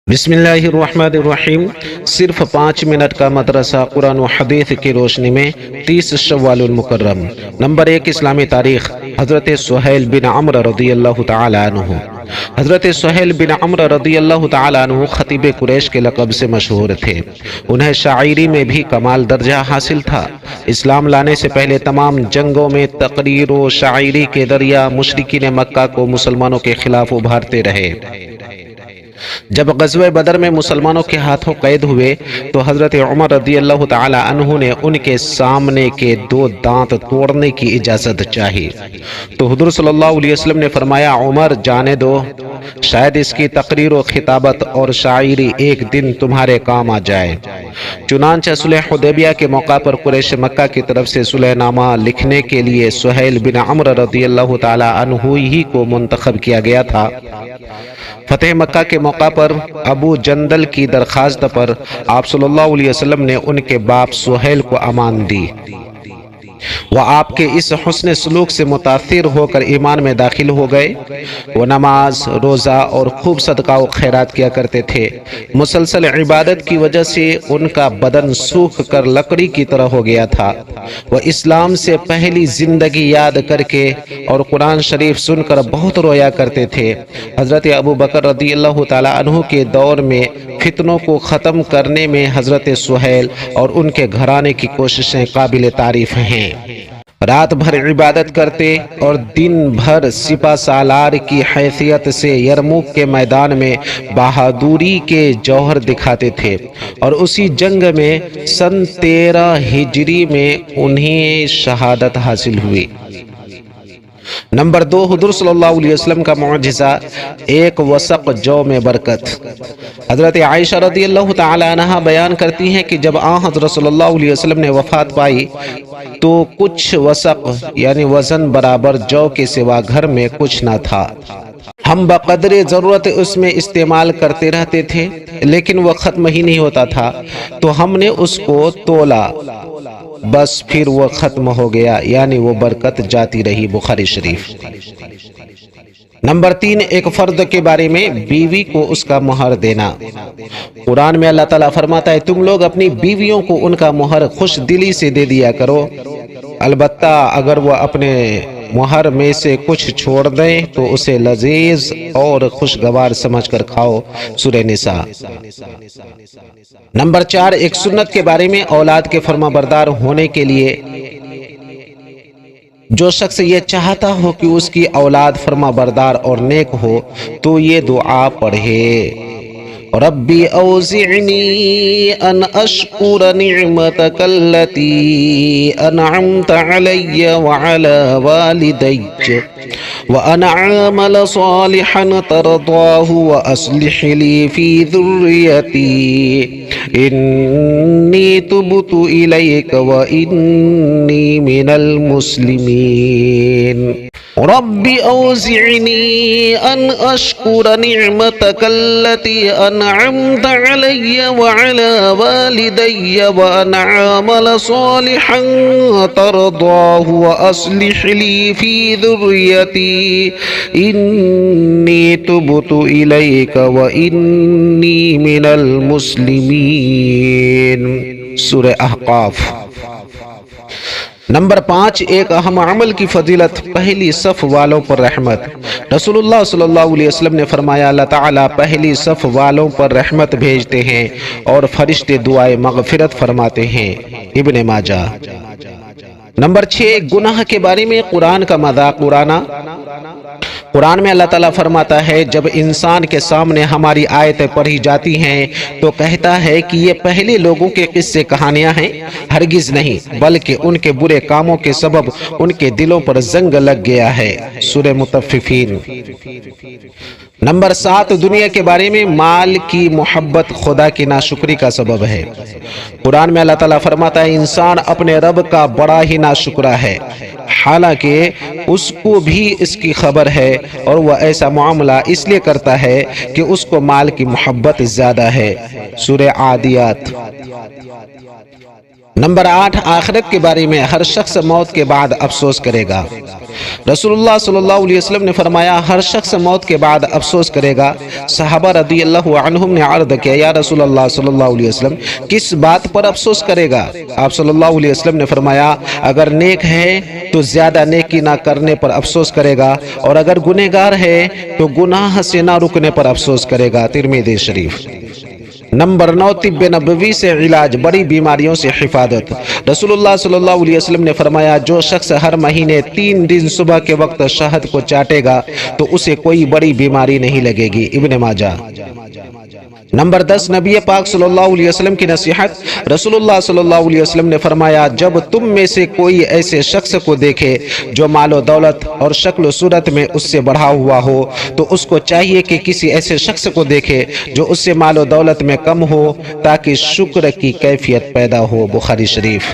بسم اللہ الرحمن الرحیم۔ صرف 5 منٹ کا مدرسہ قرآن و حدیث کی روشنی میں 30 شوال المکرم۔ نمبر 1، اسلامی تاریخ۔ حضرت سہیل بن عمرو رضی اللہ تعالی عنہ۔ حضرت سہیل بن عمرو رضی اللہ تعالی عنہ خطیب قریش کے لقب سے مشہور تھے۔ انہیں شاعری میں بھی کمال درجہ حاصل تھا۔ اسلام لانے سے پہلے تمام جنگوں میں تقریر و شاعری کے ذریعہ مشرکین مکہ کو مسلمانوں کے خلاف ابھارتے رہے۔ جب غزوہ بدر میں مسلمانوں کے ہاتھوں قید ہوئے تو حضرت عمر رضی اللہ تعالی عنہ نے ان کے سامنے کے 2 دانت توڑنے کی اجازت چاہی تو حضور صلی اللہ علیہ وسلم نے فرمایا، عمر جانے دو، شاید اس کی تقریر و خطابت اور شاعری ایک دن تمہارے کام آ جائے۔ چنانچہ صلح حدیبیہ کے موقع پر قریش مکہ کی طرف سے صلح نامہ لکھنے کے لیے سہیل بن عمرو رضی اللہ تعالی عنہ ہی کو منتخب کیا گیا تھا۔ فتح مکہ کے موقع پر ابو جندل کی درخواست پر آپ صلی اللہ علیہ وسلم نے ان کے باپ سہیل کو امان دی۔ وہ آپ کے اس حسن سلوک سے متاثر ہو کر ایمان میں داخل ہو گئے۔ وہ نماز، روزہ اور خوب صدقہ و خیرات کیا کرتے تھے۔ مسلسل عبادت کی وجہ سے ان کا بدن سوکھ کر لکڑی کی طرح ہو گیا تھا۔ وہ اسلام سے پہلی زندگی یاد کر کے اور قرآن شریف سن کر بہت رویا کرتے تھے۔ حضرت ابو بکر رضی اللہ تعالی عنہ کے دور میں فتنوں کو ختم کرنے میں حضرت سہیل اور ان کے گھرانے کی کوششیں قابل تعریف ہیں۔ رات بھر عبادت کرتے اور دن بھر سپہ سالار کی حیثیت سے یرموک کے میدان میں بہادری کے جوہر دکھاتے تھے، اور اسی جنگ میں سن 13 ہجری میں انہیں شہادت حاصل ہوئی۔ نمبر 2، حضور صلی اللہ علیہ وسلم کا معجزہ، ایک وثق جو میں برکت۔ حضرت عائشہ رضی اللہ تعالی عنہ بیان کرتی ہیں کہ جب حضرت صلی اللہ علیہ وسلم نے وفات پائی تو کچھ وثق یعنی وزن برابر جو کے سوا گھر میں کچھ نہ تھا۔ ہم بقدر ضرورت اس میں استعمال کرتے رہتے تھے، لیکن وہ ختم ہی نہیں ہوتا تھا، تو ہم نے اس کو تولا، بس پھر وہ ختم ہو گیا، یعنی وہ برکت جاتی رہی۔ بخاری شریف۔ نمبر 3، ایک فرد کے بارے میں بیوی کو اس کا مہر دینا۔ قرآن میں اللہ تعالیٰ فرماتا ہے، تم لوگ اپنی بیویوں کو ان کا مہر خوش دلی سے دے دیا کرو، البتہ اگر وہ اپنے مہر میں سے کچھ چھوڑ دیں تو اسے لذیذ اور خوشگوار سمجھ کر کھاؤ۔ سورہ نساء۔ نمبر 4، ایک سنت کے بارے میں اولاد کے فرما بردار ہونے کے لیے جو شخص یہ چاہتا ہو کہ اس کی اولاد فرما بردار اور نیک ہو تو یہ دعا پڑھے، ربی اوزعنی ان اشکر نعمتک التي انعمت علی وعلى والدی وان اعمل صالحا ترضاه واصلح لي في ذريتي انی تبت الیک وانی من المسلمین۔ رب اوزعنی ان اشکر نعمتک التي انعمت علی وعلى والدی وان اعمل صالحا ترضاه واصلح لي في ذريتي انی تبت الیک وانی من المسلمین۔ سورہ احقاف۔ نمبر 5، ایک اہم عمل کی فضیلت، پہلی صف والوں پر رحمت۔ رسول اللہ صلی اللہ علیہ وسلم نے فرمایا، اللہ تعالیٰ پہلی صف والوں پر رحمت بھیجتے ہیں اور فرشتے دعائے مغفرت فرماتے ہیں۔ ابن ماجہ۔ نمبر 6، گناہ کے بارے میں قرآن کا مذاق اڑانا۔ قرآن میں اللہ تعالیٰ فرماتا ہے، جب انسان کے سامنے ہماری آیتیں پڑھی جاتی ہیں تو کہتا ہے کہ یہ پہلے لوگوں کے قصے کہانیاں ہیں، ہرگز نہیں، بلکہ ان کے برے کاموں کے سبب ان کے دلوں پر زنگ لگ گیا ہے۔ سورہ مطففین۔ نمبر 7، دنیا کے بارے میں مال کی محبت خدا کی ناشکری کا سبب ہے۔ قرآن میں اللہ تعالیٰ فرماتا ہے، انسان اپنے رب کا بڑا ہی ناشکرا ہے، حالانکہ اس کو بھی اس کی خبر ہے، اور وہ ایسا معاملہ اس لیے کرتا ہے کہ اس کو مال کی محبت زیادہ ہے۔ سورہ عادیات۔ نمبر 8، آخرت کے بارے میں ہر شخص موت کے بعد افسوس کرے گا۔ رسول اللہ صلی اللہ علیہ وسلم نے فرمایا ہر شخص موت کے بعد افسوس کرے گا۔ صحابہ رضی اللہ عنہم نے عرض کیا یا رسول اللہ صلی اللہ علیہ وسلم کس بات پر افسوس کرے گا؟ آپ صلی اللہ علیہ وسلم نے فرمایا اگر نیک ہے تو زیادہ نیکی نہ کرنے پر افسوس کرے گا، اور اگر گنہگار ہے تو گناہ سے نہ رکنے پر افسوس کرے گا۔ ترمذی شریف۔ نمبر 9 طب نبوی سے علاج، بڑی بیماریوں سے حفاظت۔ رسول اللہ صلی اللہ علیہ وسلم نے فرمایا جو شخص ہر مہینے 3 دن صبح کے وقت شہد کو چاٹے گا تو اسے کوئی بڑی بیماری نہیں لگے گی۔ ابن ماجہ۔ نمبر 10 نبی پاک صلی اللہ علیہ وسلم کی نصیحت۔ رسول اللہ صلی اللہ علیہ وسلم نے فرمایا جب تم میں سے کوئی ایسے شخص کو دیکھے جو مال و دولت اور شکل و صورت میں اس سے بڑھا ہوا ہو تو اس کو چاہیے کہ کسی ایسے شخص کو دیکھے جو اس سے مال و دولت میں کم ہو تاکہ شکر کی کیفیت پیدا ہو۔ بخاری شریف۔